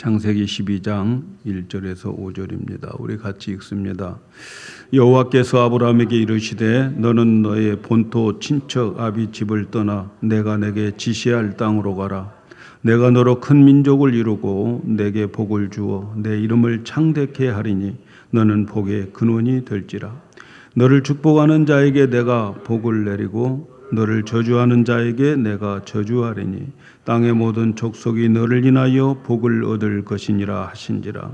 창세기 12장 1절에서 5절입니다. 우리 같이 읽습니다. 여호와께서 아브라함에게 이르시되 너는 너의 본토 친척 아비 집을 떠나 내가 내게 지시할 땅으로 가라. 내가 너로 큰 민족을 이루고 내게 복을 주어 내 이름을 창대케 하리니 너는 복의 근원이 될지라. 너를 축복하는 자에게 내가 복을 내리고 너를 저주하는 자에게 내가 저주하리니 땅의 모든 족속이 너를 인하여 복을 얻을 것이니라 하신지라.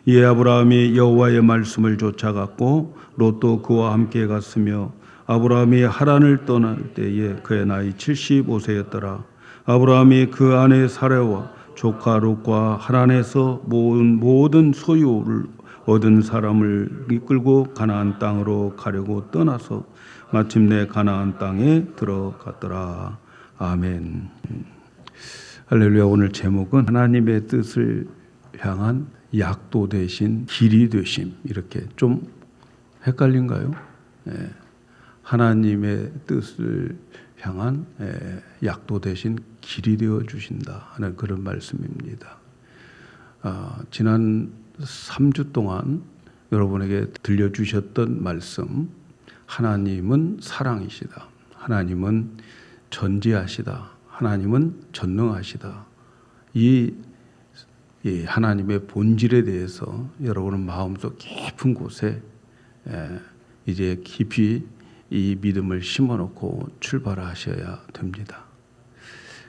이에 아브라함이 여호와의 말씀을 쫓아갔고 롯도 그와 함께 갔으며 아브라함이 하란을 떠날 때에 그의 나이 75세였더라. 아브라함이 그 아내 사레와 조카 롯과 하란에서 모든 소유를 얻은 사람을 이끌고 가나안 땅으로 가려고 떠나서 마침내 가나안 땅에 들어갔더라. 아멘. 할렐루야. 오늘 제목은 하나님의 뜻을 향한 약도 되신 길이 되심. 이렇게 좀 헷갈린가요? 하나님의 뜻을 향한 약도 되신 길이 되어 주신다 하는 그런 말씀입니다. 지난 3주 동안 여러분에게 들려주셨던 말씀, 하나님은 사랑이시다. 하나님은 전지하시다. 하나님은 전능하시다. 이 하나님의 본질에 대해서 여러분은 마음속 깊은 곳에 이제 깊이 이 믿음을 심어놓고 출발하셔야 됩니다.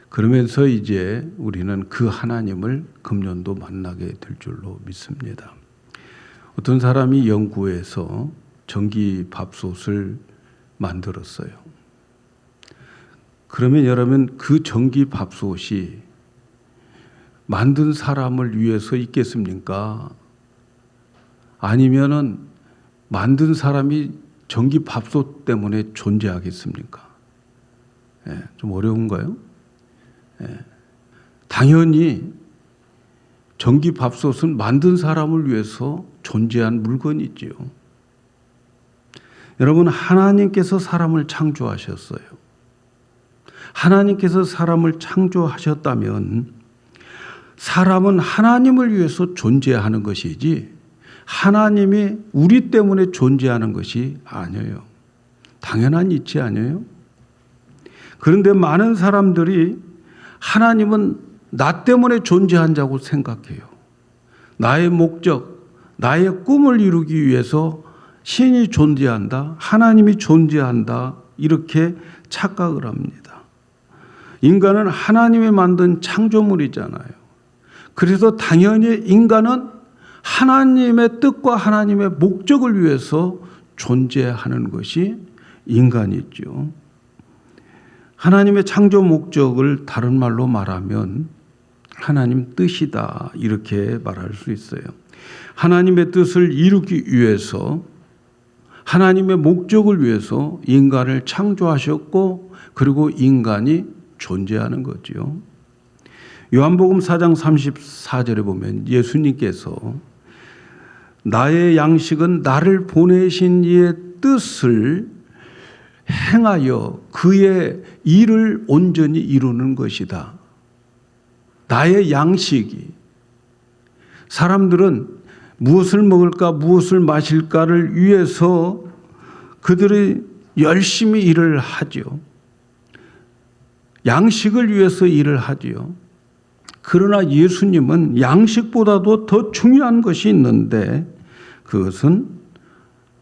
그러면서 이제 우리는 그 하나님을 금년도 만나게 될 줄로 믿습니다. 어떤 사람이 영구에서 전기밥솥을 만들었어요. 그러면 여러분 그 전기밥솥이 만든 사람을 위해서 있겠습니까? 아니면은 만든 사람이 전기밥솥 때문에 존재하겠습니까? 좀 어려운가요? 당연히 전기밥솥은 만든 사람을 위해서 존재한 물건이지요. 여러분, 하나님께서 사람을 창조하셨어요. 하나님께서 사람을 창조하셨다면 사람은 하나님을 위해서 존재하는 것이지 하나님이 우리 때문에 존재하는 것이 아니에요. 당연한 이치 아니에요? 그런데 많은 사람들이 하나님은 나 때문에 존재한다고 생각해요. 나의 목적, 나의 꿈을 이루기 위해서 신이 존재한다, 하나님이 존재한다, 이렇게 착각을 합니다. 인간은 하나님이 만든 창조물이잖아요. 그래서 당연히 인간은 하나님의 뜻과 하나님의 목적을 위해서 존재하는 것이 인간이죠. 하나님의 창조 목적을 다른 말로 말하면 하나님 뜻이다, 이렇게 말할 수 있어요. 하나님의 뜻을 이루기 위해서, 하나님의 목적을 위해서 인간을 창조하셨고 그리고 인간이 존재하는 거죠. 요한복음 4장 34절에 보면 예수님께서 나의 양식은 나를 보내신 이의 뜻을 행하여 그의 일을 온전히 이루는 것이다. 나의 양식이, 사람들은 무엇을 먹을까 무엇을 마실까를 위해서 그들이 열심히 일을 하죠. 양식을 위해서 일을 하지요. 그러나 예수님은 양식보다도 더 중요한 것이 있는데 그것은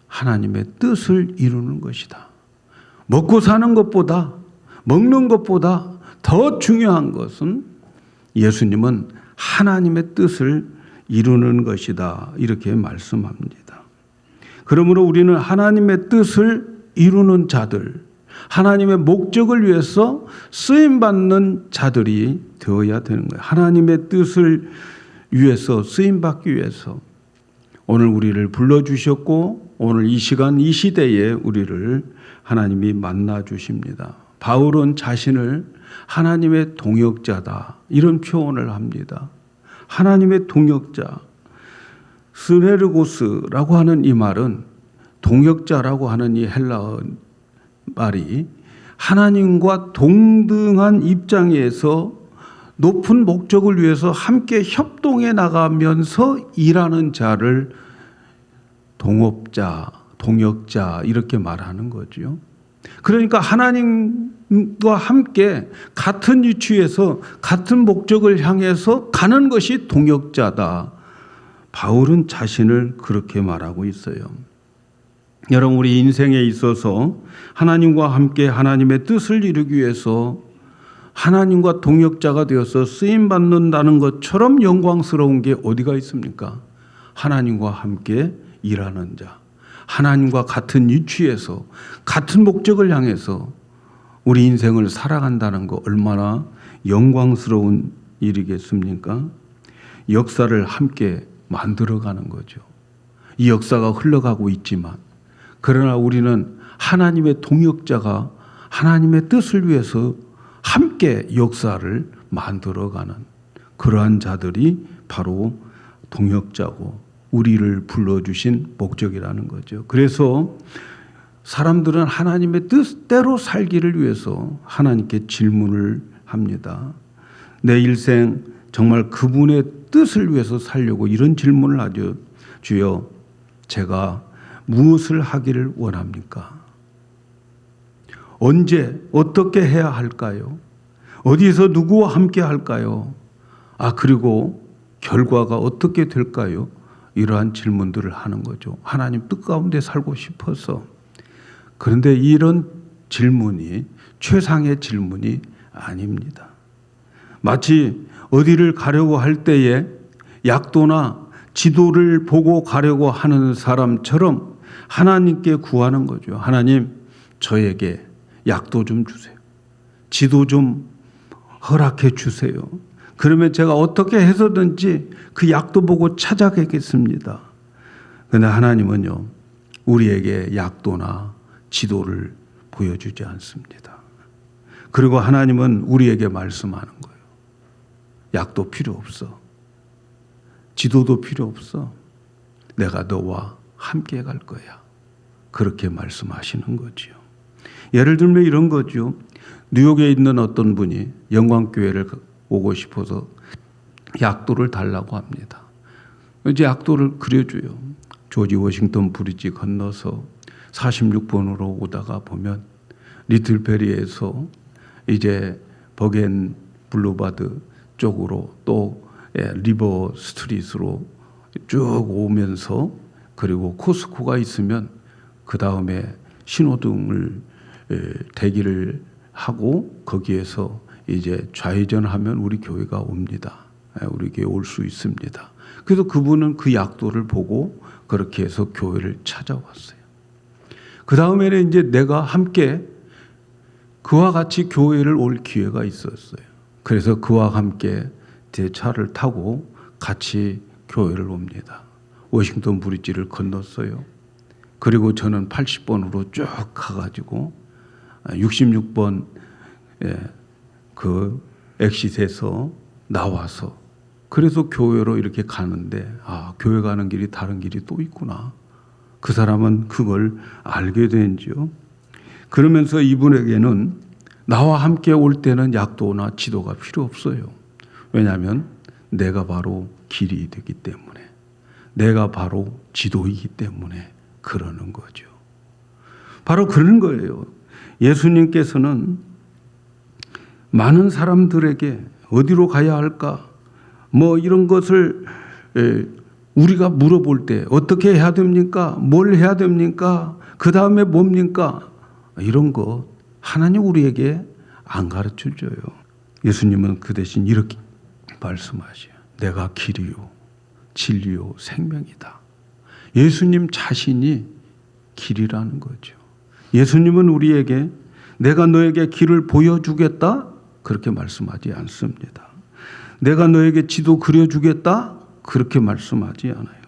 하나님의 뜻을 이루는 것이다. 먹고 사는 것보다, 먹는 것보다 더 중요한 것은 예수님은 하나님의 뜻을 이루는 것이다, 이렇게 말씀합니다. 그러므로 우리는 하나님의 뜻을 이루는 자들, 하나님의 목적을 위해서 쓰임받는 자들이 되어야 되는 거예요. 하나님의 뜻을 위해서, 쓰임받기 위해서 오늘 우리를 불러주셨고 오늘 이 시간 이 시대에 우리를 하나님이 만나 주십니다. 바울은 자신을 하나님의 동역자다, 이런 표현을 합니다. 하나님의 동역자, 스네르고스라고 하는 이 말은, 동역자라고 하는 이 헬라어 말이 하나님과 동등한 입장에서 높은 목적을 위해서 함께 협동해 나가면서 일하는 자를 동업자, 동역자 이렇게 말하는 거죠. 그러니까 하나님과 함께 같은 위치에서 같은 목적을 향해서 가는 것이 동역자다. 바울은 자신을 그렇게 말하고 있어요. 여러분, 우리 인생에 있어서 하나님과 함께 하나님의 뜻을 이루기 위해서 하나님과 동역자가 되어서 쓰임받는다는 것처럼 영광스러운 게 어디가 있습니까? 하나님과 함께 일하는 자, 하나님과 같은 위치에서 같은 목적을 향해서 우리 인생을 살아간다는 거 얼마나 영광스러운 일이겠습니까? 역사를 함께 만들어가는 거죠. 이 역사가 흘러가고 있지만 그러나 우리는 하나님의 동역자가 하나님의 뜻을 위해서 함께 역사를 만들어가는 그러한 자들이 바로 동역자고 우리를 불러주신 목적이라는 거죠. 그래서 사람들은 하나님의 뜻대로 살기를 위해서 하나님께 질문을 합니다. 내 일생 정말 그분의 뜻을 위해서 살려고 이런 질문을 하죠. 주여, 제가 무엇을 하기를 원합니까? 언제 어떻게 해야 할까요? 어디서 누구와 함께 할까요? 그리고 결과가 어떻게 될까요? 이러한 질문들을 하는 거죠. 하나님 뜻 가운데 살고 싶어서. 그런데 이런 질문이 최상의 질문이 아닙니다. 마치 어디를 가려고 할 때에 약도나 지도를 보고 가려고 하는 사람처럼 하나님께 구하는 거죠. 하나님, 저에게 약도 좀 주세요. 지도 좀 허락해 주세요. 그러면 제가 어떻게 해서든지 그 약도 보고 찾아가겠습니다. 그런데 하나님은요, 우리에게 약도나 지도를 보여주지 않습니다. 그리고 하나님은 우리에게 말씀하는 거예요. 약도 필요 없어. 지도도 필요 없어. 내가 너와 함께 갈 거야. 그렇게 말씀하시는 거죠. 예를 들면 이런 거죠. 뉴욕에 있는 어떤 분이 영광교회를 오고 싶어서 약도를 달라고 합니다. 이제 약도를 그려줘요. 조지 워싱턴 브리지 건너서 46번으로 오다가 보면 리틀페리에서 이제 버겐 블루바드 쪽으로 또 리버 스트리트로 쭉 오면서 그리고 코스코가 있으면 그 다음에 신호등을 대기를 하고 거기에서 이제 좌회전하면 우리 교회가 옵니다. 우리 교회 올 수 있습니다. 그래서 그분은 그 약도를 보고 그렇게 해서 교회를 찾아왔어요. 그 다음에는 이제 내가 함께 그와 같이 교회를 올 기회가 있었어요. 그래서 그와 함께 제 차를 타고 같이 교회를 옵니다. 워싱턴 브리지를 건넜어요. 그리고 저는 80번으로 쭉 가가지고 66번 그 엑싯에서 나와서 그래서 교회로 이렇게 가는데 교회 가는 길이 다른 길이 또 있구나. 그 사람은 그걸 알게 된지요. 그러면서 이분에게는 나와 함께 올 때는 약도나 지도가 필요 없어요. 왜냐하면 내가 바로 길이 되기 때문에, 내가 바로 지도이기 때문에 그러는 거죠. 바로 그런 거예요. 예수님께서는 많은 사람들에게 어디로 가야 할까? 이런 것을 우리가 물어볼 때 어떻게 해야 됩니까? 뭘 해야 됩니까? 그 다음에 뭡니까? 이런 거 하나님 우리에게 안 가르쳐 줘요. 예수님은 그 대신 이렇게 말씀하셔요. 내가 길이요, 진리요, 생명이다. 예수님 자신이 길이라는 거죠. 예수님은 우리에게 내가 너에게 길을 보여주겠다 그렇게 말씀하지 않습니다. 내가 너에게 지도 그려주겠다 그렇게 말씀하지 않아요.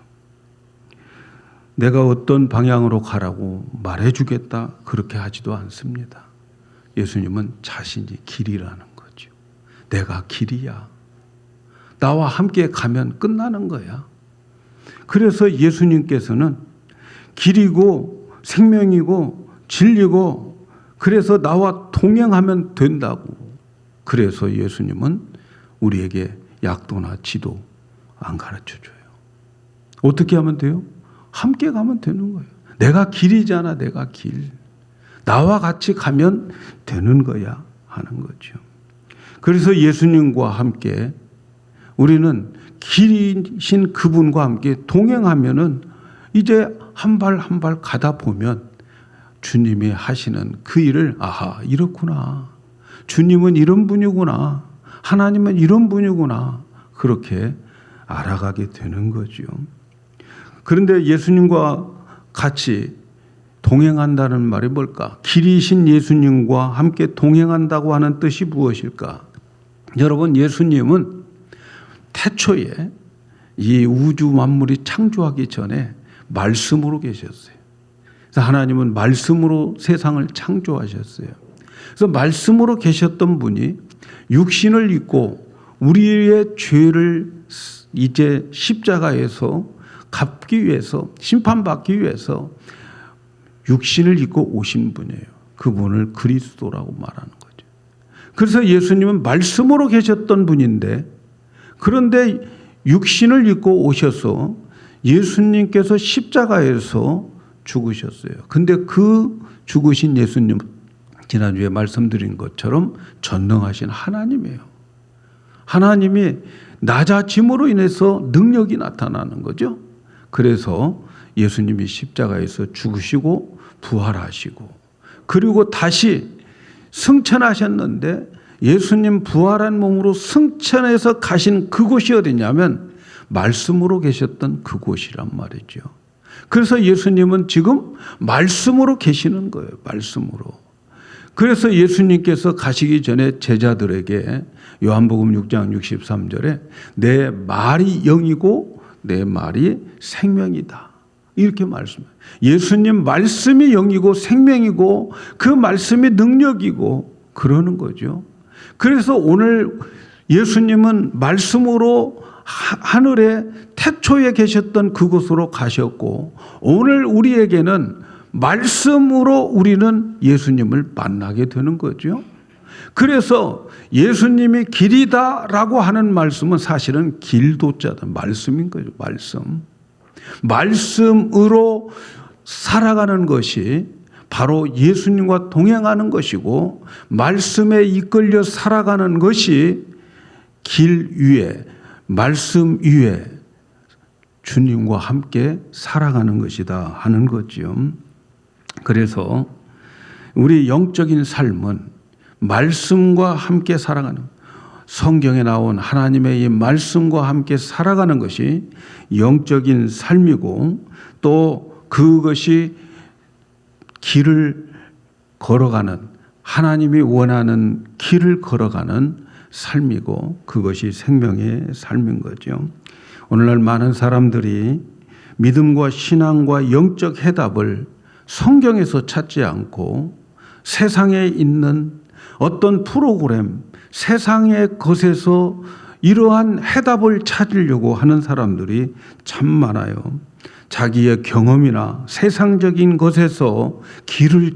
내가 어떤 방향으로 가라고 말해주겠다 그렇게 하지도 않습니다. 예수님은 자신이 길이라는 거죠. 내가 길이야. 나와 함께 가면 끝나는 거야. 그래서 예수님께서는 길이고 생명이고 진리고 그래서 나와 동행하면 된다고. 그래서 예수님은 우리에게 약도나 지도 안 가르쳐줘요. 어떻게 하면 돼요? 함께 가면 되는 거예요. 내가 길이잖아, 내가 길. 나와 같이 가면 되는 거야 하는 거죠. 그래서 예수님과 함께 우리는 길이신 그분과 함께 동행하면은 이제 한 발 한 발 가다 보면 주님이 하시는 그 일을 아하, 이렇구나. 주님은 이런 분이구나. 하나님은 이런 분이구나. 그렇게 알아가게 되는 거죠. 그런데 예수님과 같이 동행한다는 말이 뭘까? 길이신 예수님과 함께 동행한다고 하는 뜻이 무엇일까? 여러분, 예수님은 태초에 이 우주 만물이 창조하기 전에 말씀으로 계셨어요. 그래서 하나님은 말씀으로 세상을 창조하셨어요. 그래서 말씀으로 계셨던 분이 육신을 입고 우리의 죄를 이제 십자가에서 갚기 위해서, 심판받기 위해서 육신을 입고 오신 분이에요. 그분을 그리스도라고 말하는 거죠. 그래서 예수님은 말씀으로 계셨던 분인데, 그런데 육신을 입고 오셔서 예수님께서 십자가에서 죽으셨어요. 근데 그 죽으신 예수님, 지난주에 말씀드린 것처럼 전능하신 하나님이에요. 하나님이 낮아짐으로 인해서 능력이 나타나는 거죠. 그래서 예수님이 십자가에서 죽으시고 부활하시고 그리고 다시 승천하셨는데, 예수님 부활한 몸으로 승천해서 가신 그곳이 어디냐면 말씀으로 계셨던 그곳이란 말이죠. 그래서 예수님은 지금 말씀으로 계시는 거예요. 말씀으로. 그래서 예수님께서 가시기 전에 제자들에게 요한복음 6장 63절에 내 말이 영이고 내 말이 생명이다, 이렇게 말씀해요. 예수님 말씀이 영이고 생명이고 그 말씀이 능력이고 그러는 거죠. 그래서 오늘 예수님은 말씀으로 하늘에 태초에 계셨던 그곳으로 가셨고, 오늘 우리에게는 말씀으로 우리는 예수님을 만나게 되는 거죠. 그래서 예수님이 길이다라고 하는 말씀은 사실은 길도자다, 말씀인 거죠. 말씀으로 살아가는 것이 바로 예수님과 동행하는 것이고, 말씀에 이끌려 살아가는 것이 길 위에, 말씀 위에 주님과 함께 살아가는 것이다 하는 거죠. 그래서 우리 영적인 삶은 말씀과 함께 살아가는, 성경에 나온 하나님의 이 말씀과 함께 살아가는 것이 영적인 삶이고, 또 그것이 길을 걸어가는, 하나님이 원하는 길을 걸어가는 삶이고, 그것이 생명의 삶인 거죠. 오늘날 많은 사람들이 믿음과 신앙과 영적 해답을 성경에서 찾지 않고 세상에 있는 어떤 프로그램, 세상의 것에서 이러한 해답을 찾으려고 하는 사람들이 참 많아요. 자기의 경험이나 세상적인 것에서 길을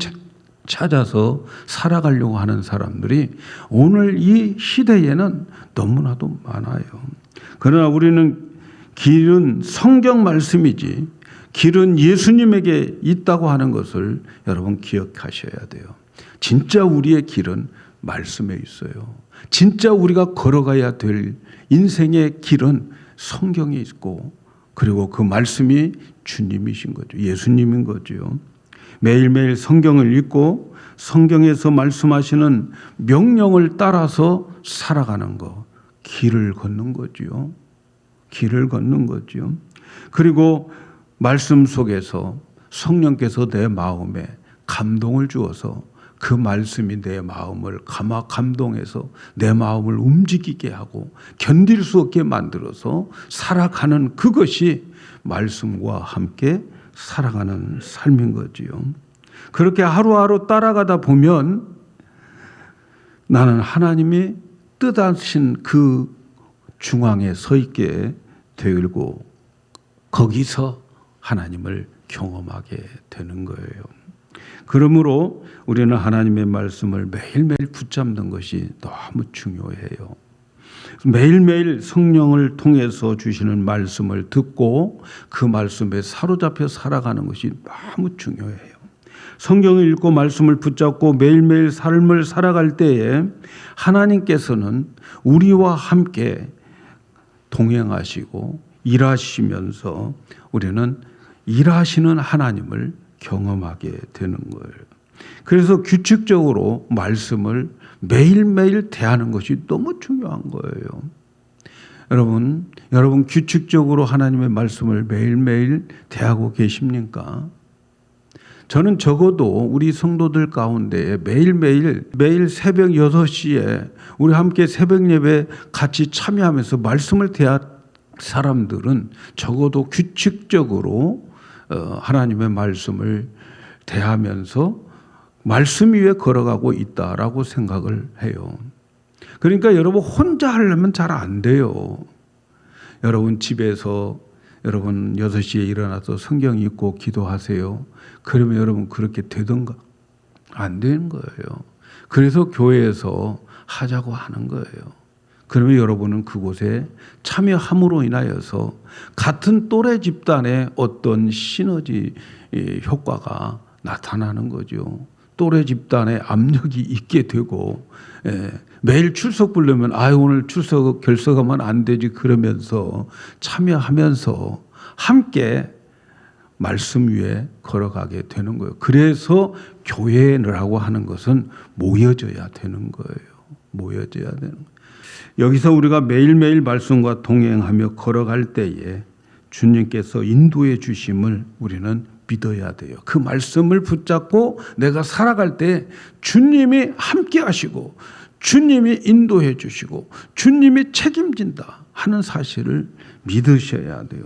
찾아서 살아가려고 하는 사람들이 오늘 이 시대에는 너무나도 많아요. 그러나 우리는 길은 성경 말씀이지, 길은 예수님에게 있다고 하는 것을 여러분 기억하셔야 돼요. 진짜 우리의 길은 말씀에 있어요. 진짜 우리가 걸어가야 될 인생의 길은 성경에 있고, 그리고 그 말씀이 주님이신 거죠. 예수님인 거죠. 매일매일 성경을 읽고 성경에서 말씀하시는 명령을 따라서 살아가는 것, 길을 걷는 거죠. 길을 걷는 거죠. 그리고 말씀 속에서 성령께서 내 마음에 감동을 주어서 그 말씀이 내 마음을 감동해서 내 마음을 움직이게 하고 견딜 수 없게 만들어서 살아가는 그것이 말씀과 함께 살아가는 삶인 거지요. 그렇게 하루하루 따라가다 보면 나는 하나님이 뜻하신 그 중앙에 서 있게 되고 거기서 하나님을 경험하게 되는 거예요. 그러므로 우리는 하나님의 말씀을 매일매일 붙잡는 것이 너무 중요해요. 매일매일 성령을 통해서 주시는 말씀을 듣고 그 말씀에 사로잡혀 살아가는 것이 너무 중요해요. 성경을 읽고 말씀을 붙잡고 매일매일 삶을 살아갈 때에 하나님께서는 우리와 함께 동행하시고 일하시면서 우리는 일하시는 하나님을 경험하게 되는 거예요. 그래서 규칙적으로 말씀을 매일매일 대하는 것이 너무 중요한 거예요. 여러분 규칙적으로 하나님의 말씀을 매일매일 대하고 계십니까? 저는 적어도 우리 성도들 가운데 매일 새벽 6시에 우리 함께 새벽 예배 같이 참여하면서 말씀을 대할 사람들은 적어도 규칙적으로 하나님의 말씀을 대하면서 말씀 위에 걸어가고 있다라고 생각을 해요. 그러니까 여러분 혼자 하려면 잘 안 돼요. 여러분 집에서 여러분 6시에 일어나서 성경 읽고 기도하세요. 그러면 여러분 그렇게 되던가? 안 되는 거예요. 그래서 교회에서 하자고 하는 거예요. 그러면 여러분은 그곳에 참여함으로 인하여서 같은 또래 집단의 어떤 시너지 효과가 나타나는 거죠. 또래 집단의 압력이 있게 되고 매일 출석 부르면 오늘 출석 결석하면 안 되지 그러면서 참여하면서 함께 말씀 위에 걸어가게 되는 거예요. 그래서 교회라고 하는 것은 모여져야 되는 거예요. 모여져야 되는 거예요. 여기서 우리가 매일매일 말씀과 동행하며 걸어갈 때에 주님께서 인도해 주심을 우리는 믿어야 돼요. 그 말씀을 붙잡고 내가 살아갈 때 주님이 함께 하시고 주님이 인도해 주시고 주님이 책임진다 하는 사실을 믿으셔야 돼요.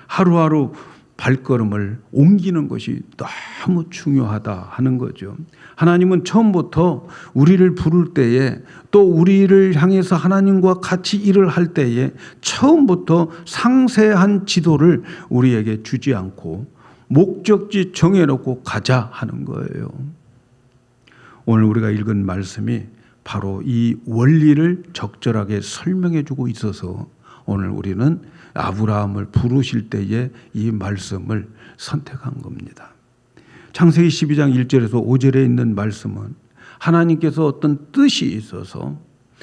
하루하루 발걸음을 옮기는 것이 너무 중요하다 하는 거죠. 하나님은 처음부터 우리를 부를 때에 또 우리를 향해서 하나님과 같이 일을 할 때에 처음부터 상세한 지도를 우리에게 주지 않고 목적지 정해놓고 가자 하는 거예요. 오늘 우리가 읽은 말씀이 바로 이 원리를 적절하게 설명해 주고 있어서 오늘 우리는 아브라함을 부르실 때에 이 말씀을 선택한 겁니다. 창세기 12장 1절에서 5절에 있는 말씀은 하나님께서 어떤 뜻이 있어서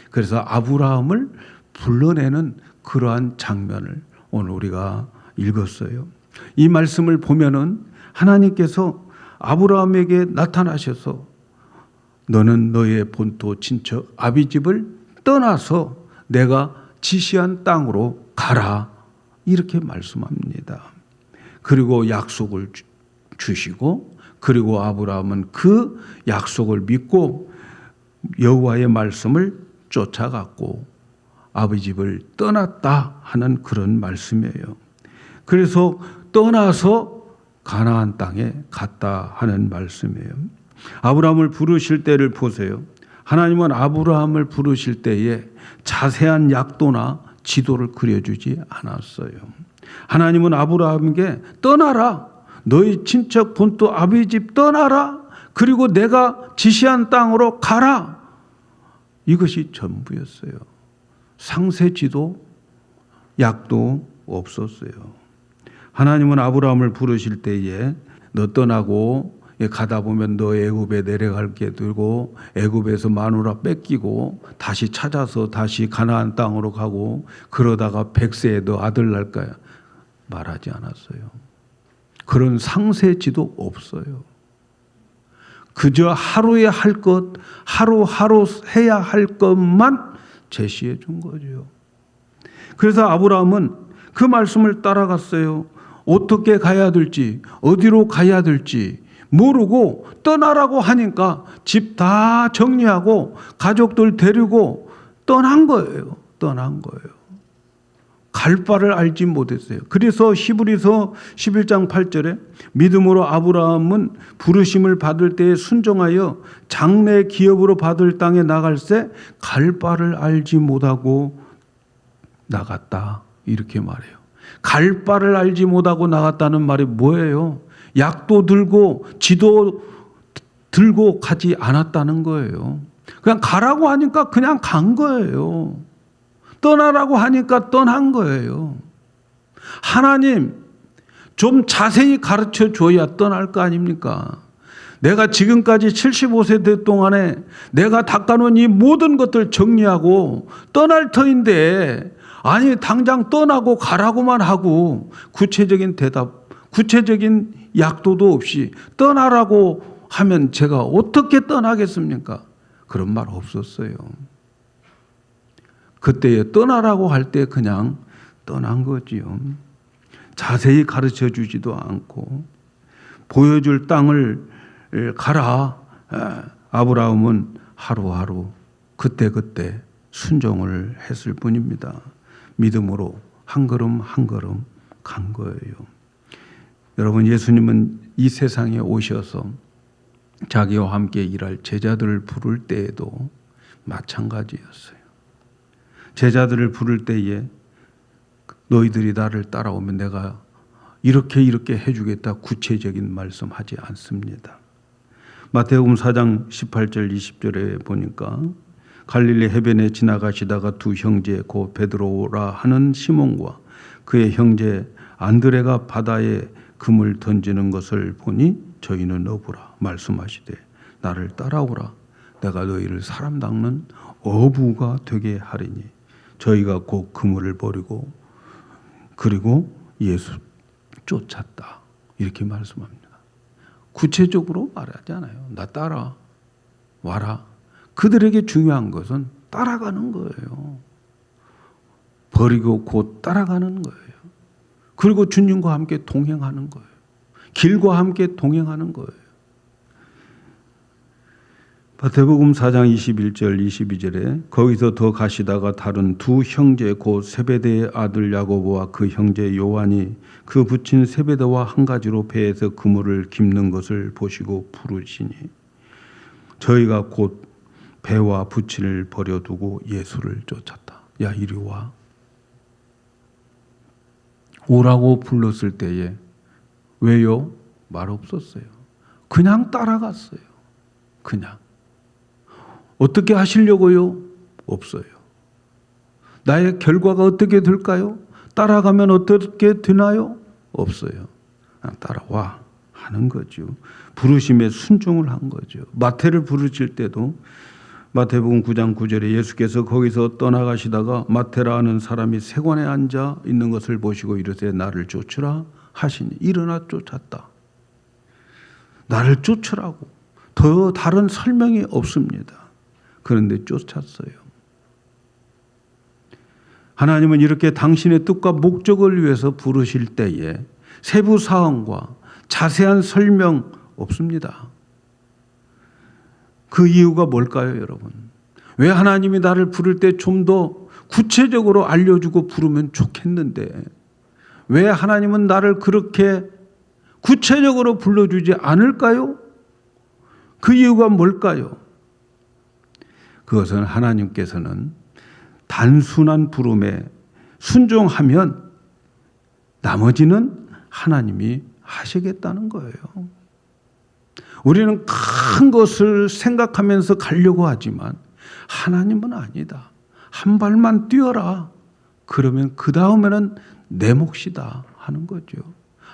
그래서 아브라함을 불러내는 그러한 장면을 오늘 우리가 읽었어요. 이 말씀을 보면은 하나님께서 아브라함에게 나타나셔서 너는 너의 본토 친척 아비집을 떠나서 내가 지시한 땅으로 가라 이렇게 말씀합니다. 그리고 약속을 주시고 그리고 아브라함은 그 약속을 믿고 여호와의 말씀을 쫓아갔고 아비집을 떠났다 하는 그런 말씀이에요. 그래서 떠나서 가나안 땅에 갔다 하는 말씀이에요. 아브라함을 부르실 때를 보세요. 하나님은 아브라함을 부르실 때에 자세한 약도나 지도를 그려주지 않았어요. 하나님은 아브라함에게 떠나라. 너희 친척 본토 아비집 떠나라. 그리고 내가 지시한 땅으로 가라. 이것이 전부였어요. 상세 지도, 약도 없었어요. 하나님은 아브라함을 부르실 때에 너 떠나고 가다 보면 너 애굽에 내려갈게 되고 애굽에서 마누라 뺏기고 다시 찾아서 다시 가나안 땅으로 가고 그러다가 100세에 너 아들 날 거야. 말하지 않았어요. 그런 상세지도 없어요. 그저 하루에 할 것, 하루하루 해야 할 것만 제시해 준 거죠. 그래서 아브라함은 그 말씀을 따라갔어요. 어떻게 가야 될지, 어디로 가야 될지 모르고 떠나라고 하니까 집 다 정리하고 가족들 데리고 떠난 거예요. 떠난 거예요. 갈 바를 알지 못했어요. 그래서 히브리서 11장 8절에 믿음으로 아브라함은 부르심을 받을 때에 순종하여 장래 기업으로 받을 땅에 나갈새 갈 바를 알지 못하고 나갔다. 이렇게 말해요. 갈 바를 알지 못하고 나갔다는 말이 뭐예요? 약도 들고 지도 들고 가지 않았다는 거예요. 그냥 가라고 하니까 그냥 간 거예요. 떠나라고 하니까 떠난 거예요. 하나님 좀 자세히 가르쳐 줘야 떠날 거 아닙니까? 내가 지금까지 75세 동안에 내가 닦아놓은 이 모든 것들 정리하고 떠날 터인데, 아니 당장 떠나고 가라고만 하고 구체적인 대답, 구체적인 약도도 없이 떠나라고 하면 제가 어떻게 떠나겠습니까? 그런 말 없었어요. 그때에 떠나라고 할 때 그냥 떠난 거지요. 자세히 가르쳐 주지도 않고 보여줄 땅을 가라. 아브라함은 하루하루 그때그때 순종을 했을 뿐입니다. 믿음으로 한 걸음 한 걸음 간 거예요. 여러분, 예수님은 이 세상에 오셔서 자기와 함께 일할 제자들을 부를 때에도 마찬가지였어요. 제자들을 부를 때에 너희들이 나를 따라오면 내가 이렇게 해주겠다 구체적인 말씀하지 않습니다. 마태복음 4장 18절 20절에 보니까 갈릴리 해변에 지나가시다가 두 형제 곧 베드로라 하는 시몬과 그의 형제 안드레가 바다에 금을 던지는 것을 보니 저희는 어부라 말씀하시되 나를 따라오라 내가 너희를 사람 닦는 어부가 되게 하리니 저희가 곧 그물을 버리고 그리고 예수 쫓았다 이렇게 말씀합니다. 구체적으로 말하지 않아요. 나 따라와라. 그들에게 중요한 것은 따라가는 거예요. 버리고 곧 따라가는 거예요. 그리고 주님과 함께 동행하는 거예요. 길과 함께 동행하는 거예요. 마태복음 4장 21절 22절에 거기서 더 가시다가 다른 두 형제 곧 세베대의 아들 야고보와 그 형제 요한이 그 붙인 세베대와 한 가지로 배에서 그물을 깁는 것을 보시고 부르시니 저희가 곧 배와 부치를 버려두고 예수를 쫓았다. 야 이리 와. 오라고 불렀을 때에 왜요? 말 없었어요. 그냥 따라갔어요. 그냥. 어떻게 하시려고요? 없어요. 나의 결과가 어떻게 될까요? 따라가면 어떻게 되나요? 없어요. 그냥 따라와 하는 거죠. 부르심에 순종을 한 거죠. 마태를 부르실 때도 마태복음 9장 9절에 예수께서 거기서 떠나가시다가 마태라 하는 사람이 세관에 앉아 있는 것을 보시고 이르되 나를 쫓으라 하시니 일어나 쫓았다. 나를 쫓으라고. 더 다른 설명이 없습니다. 그런데 쫓았어요. 하나님은 이렇게 당신의 뜻과 목적을 위해서 부르실 때에 세부 사항과 자세한 설명 없습니다. 그 이유가 뭘까요, 여러분? 왜 하나님이 나를 부를 때 좀 더 구체적으로 알려주고 부르면 좋겠는데 왜 하나님은 나를 그렇게 구체적으로 불러주지 않을까요? 그 이유가 뭘까요? 그것은 하나님께서는 단순한 부름에 순종하면 나머지는 하나님이 하시겠다는 거예요. 우리는 큰 것을 생각하면서 가려고 하지만 하나님은 아니다. 한 발만 뛰어라. 그러면 그 다음에는 내 몫이다 하는 거죠.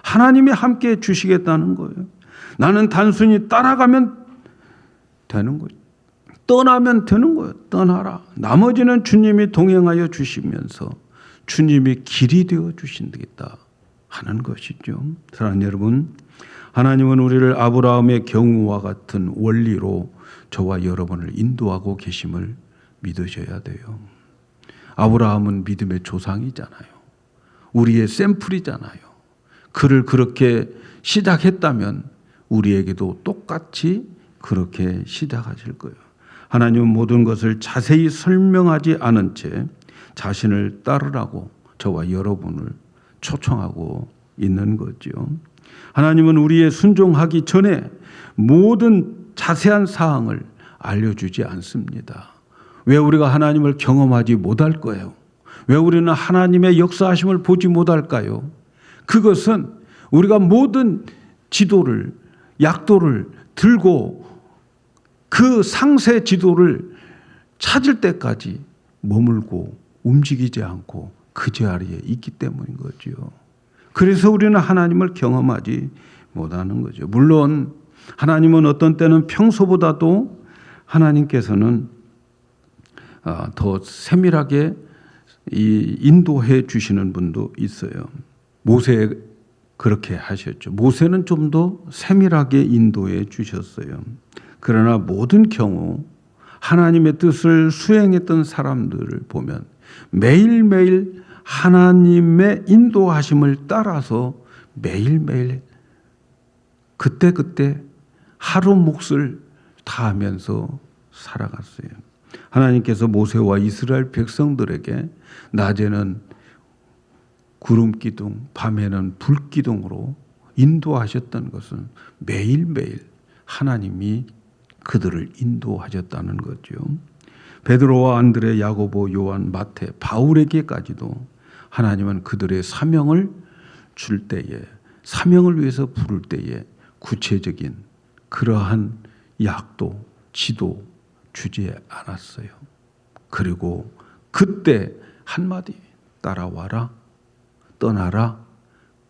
하나님이 함께 주시겠다는 거예요. 나는 단순히 따라가면 되는 거죠. 떠나면 되는 거예요. 떠나라. 나머지는 주님이 동행하여 주시면서 주님이 길이 되어 주신다겠다 하는 것이죠. 사랑하는 여러분, 하나님은 우리를 아브라함의 경우와 같은 원리로 저와 여러분을 인도하고 계심을 믿으셔야 돼요. 아브라함은 믿음의 조상이잖아요. 우리의 샘플이잖아요. 그를 그렇게 시작했다면 우리에게도 똑같이 그렇게 시작하실 거예요. 하나님은 모든 것을 자세히 설명하지 않은 채 자신을 따르라고 저와 여러분을 초청하고 있는 거죠. 하나님은 우리의 순종하기 전에 모든 자세한 사항을 알려주지 않습니다. 왜 우리가 하나님을 경험하지 못할 거예요? 왜 우리는 하나님의 역사하심을 보지 못할까요? 그것은 우리가 모든 지도를, 약도를 들고 그 상세 지도를 찾을 때까지 머물고 움직이지 않고 그 자리에 있기 때문인 거죠. 그래서 우리는 하나님을 경험하지 못하는 거죠. 물론 하나님은 어떤 때는 평소보다도 하나님께서는 더 세밀하게 인도해 주시는 분도 있어요. 모세 그렇게 하셨죠. 모세는 좀 더 세밀하게 인도해 주셨어요. 그러나 모든 경우 하나님의 뜻을 수행했던 사람들을 보면 매일매일 하나님의 인도하심을 따라서 매일매일 그때그때 하루 몫을 다하면서 살아갔어요. 하나님께서 모세와 이스라엘 백성들에게 낮에는 구름기둥, 밤에는 불기둥으로 인도하셨던 것은 매일매일 하나님이 그들을 인도하셨다는 거죠. 베드로와 안드레, 야고보, 요한, 마태, 바울에게까지도 하나님은 그들의 사명을 줄 때에, 사명을 위해서 부를 때에 구체적인 그러한 약도, 지도 주지 않았어요. 그리고 그때 한마디 따라와라, 떠나라.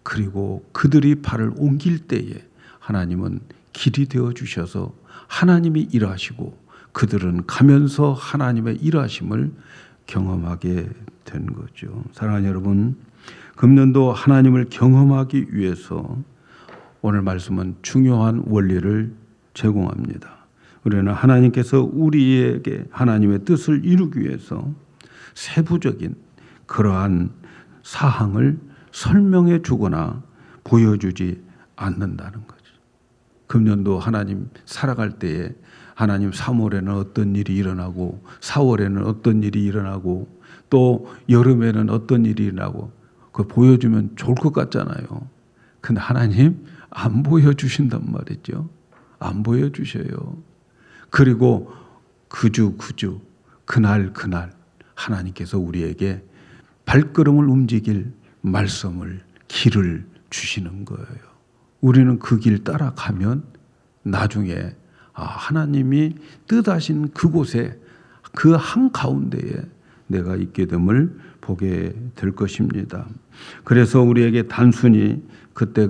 그리고 그들이 발을 옮길 때에 하나님은 길이 되어 주셔서 하나님이 일하시고 그들은 가면서 하나님의 일하심을 경험하게 된 거죠. 사랑하는 여러분, 금년도 하나님을 경험하기 위해서 오늘 말씀은 중요한 원리를 제공합니다. 우리는 하나님께서 우리에게 하나님의 뜻을 이루기 위해서 세부적인 그러한 사항을 설명해 주거나 보여주지 않는다는 거죠. 금년도 하나님 살아갈 때에 하나님 3월에는 어떤 일이 일어나고 4월에는 어떤 일이 일어나고 또 여름에는 어떤 일이 일어나고 그거 보여주면 좋을 것 같잖아요. 근데 하나님 안 보여주신단 말이죠. 안 보여주셔요. 그리고 그주 그날 하나님께서 우리에게 발걸음을 움직일 말씀을 길을 주시는 거예요. 우리는 그 길 따라가면 나중에 하나님이 뜻하신 그곳에 그 한가운데에 내가 있게 됨을 보게 될 것입니다. 그래서 우리에게 단순히 그때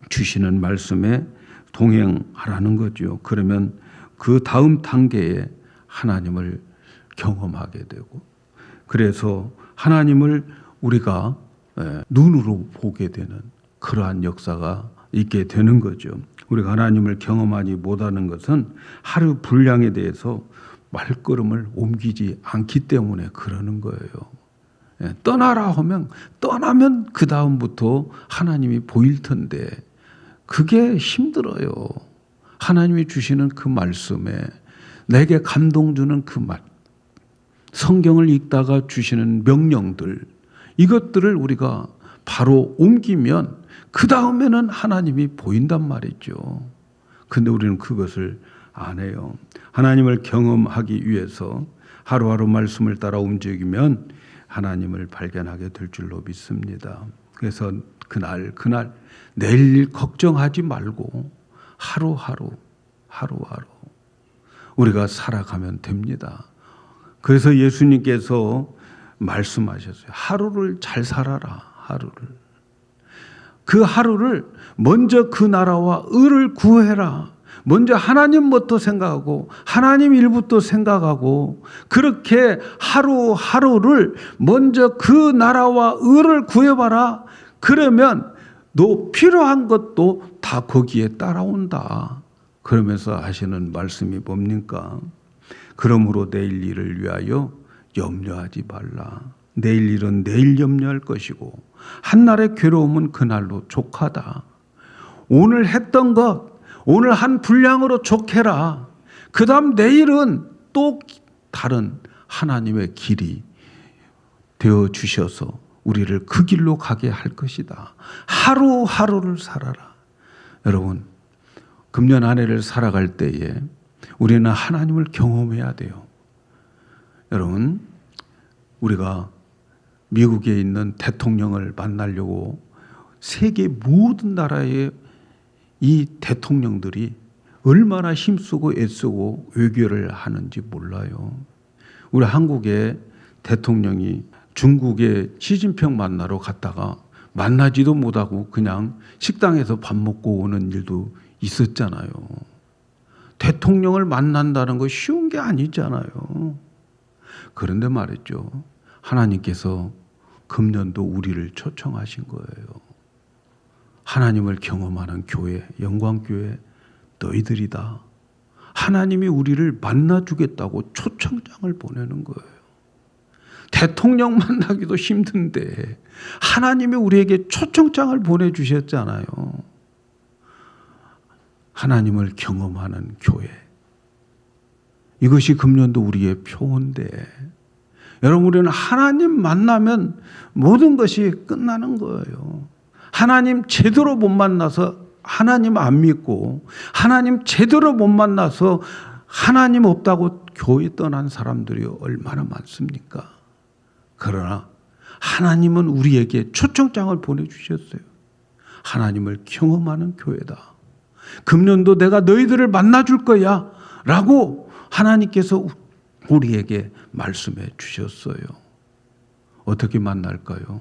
주시는 말씀에 동행하라는 거죠. 그러면 그 다음 단계에 하나님을 경험하게 되고 그래서 하나님을 우리가 눈으로 보게 되는 그러한 역사가 있게 되는 거죠. 우리가 하나님을 경험하지 못하는 것은 하루 분량에 대해서 말걸음을 옮기지 않기 때문에 그러는 거예요. 떠나라 하면 떠나면 그 다음부터 하나님이 보일 텐데 그게 힘들어요. 하나님이 주시는 그 말씀에 내게 감동 주는 그 말, 성경을 읽다가 주시는 명령들, 이것들을 우리가 바로 옮기면 그 다음에는 하나님이 보인단 말이죠. 근데 우리는 그것을 안 해요. 하나님을 경험하기 위해서 하루하루 말씀을 따라 움직이면 하나님을 발견하게 될 줄로 믿습니다. 그래서 그날 내일 일 걱정하지 말고 하루하루 우리가 살아가면 됩니다. 그래서 예수님께서 말씀하셨어요. 하루를 잘 살아라. 그 하루를 먼저 그 나라와 의를 구해라. 먼저 하나님부터 생각하고 하나님 일부터 생각하고 그렇게 하루하루를 먼저 그 나라와 의를 구해봐라. 그러면 너 필요한 것도 다 거기에 따라온다. 그러면서 하시는 말씀이 뭡니까? 그러므로 내일 일을 위하여 염려하지 말라. 내일 일은 내일 염려할 것이고 한날의 괴로움은 그날로 족하다. 오늘 했던 것 오늘 한 분량으로 족해라. 그 다음 내일은 또 다른 하나님의 길이 되어 주셔서 우리를 그 길로 가게 할 것이다. 하루하루를 살아라. 여러분, 금년 한 해를 살아갈 때에 우리는 하나님을 경험해야 돼요. 여러분, 우리가 미국에 있는 대통령을 만나려고 세계 모든 나라의 이 대통령들이 얼마나 힘쓰고 애쓰고 외교를 하는지 몰라요. 우리 한국의 대통령이 중국의 시진핑 만나러 갔다가 만나지도 못하고 그냥 식당에서 밥 먹고 오는 일도 있었잖아요. 대통령을 만난다는 거 쉬운 게 아니잖아요. 그런데 말이죠. 하나님께서 금년도 우리를 초청하신 거예요. 하나님을 경험하는 교회, 영광교회 너희들이다. 하나님이 우리를 만나주겠다고 초청장을 보내는 거예요. 대통령 만나기도 힘든데 하나님이 우리에게 초청장을 보내주셨잖아요. 하나님을 경험하는 교회. 이것이 금년도 우리의 표어인데 여러분 우리는 하나님 만나면 모든 것이 끝나는 거예요. 하나님 제대로 못 만나서 하나님 안 믿고 하나님 제대로 못 만나서 하나님 없다고 교회 떠난 사람들이 얼마나 많습니까? 그러나 하나님은 우리에게 초청장을 보내주셨어요. 하나님을 경험하는 교회다. 금년도 내가 너희들을 만나줄 거야 라고 하나님께서 우리에게 말씀해 주셨어요. 어떻게 만날까요?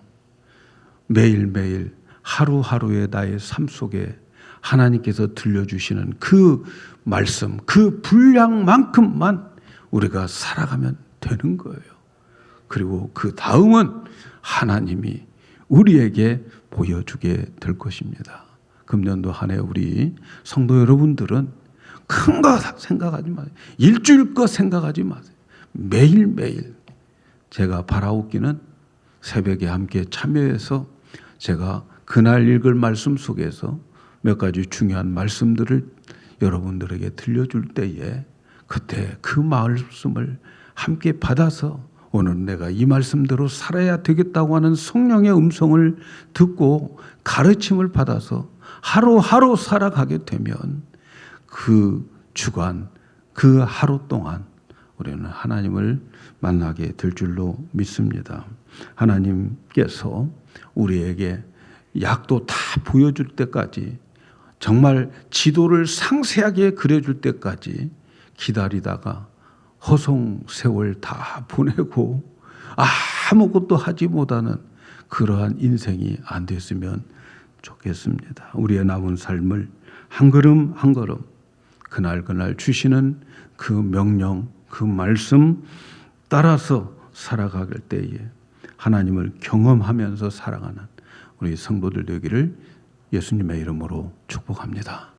매일매일 하루하루의 나의 삶 속에 하나님께서 들려주시는 그 말씀, 그 분량만큼만 우리가 살아가면 되는 거예요. 그리고 그 다음은 하나님이 우리에게 보여주게 될 것입니다. 금년도 한 해 우리 성도 여러분들은 큰 거 생각하지 마세요. 일주일 거 생각하지 마세요. 매일매일 제가 바라옵기는 새벽에 함께 참여해서 제가 그날 읽을 말씀 속에서 몇 가지 중요한 말씀들을 여러분들에게 들려줄 때에 그때 그 말씀을 함께 받아서 오늘 내가 이 말씀대로 살아야 되겠다고 하는 성령의 음성을 듣고 가르침을 받아서 하루하루 살아가게 되면 그 주간, 그 하루 동안 우리는 하나님을 만나게 될 줄로 믿습니다. 하나님께서 우리에게 약도 다 보여줄 때까지 정말 지도를 상세하게 그려줄 때까지 기다리다가 허송 세월 다 보내고 아무것도 하지 못하는 그러한 인생이 안 됐으면 좋겠습니다. 우리의 남은 삶을 한 걸음 한 걸음 그날 주시는 그 명령, 그 말씀 따라서 살아갈 때에 하나님을 경험하면서 살아가는 우리 성도들 되기를 예수님의 이름으로 축복합니다.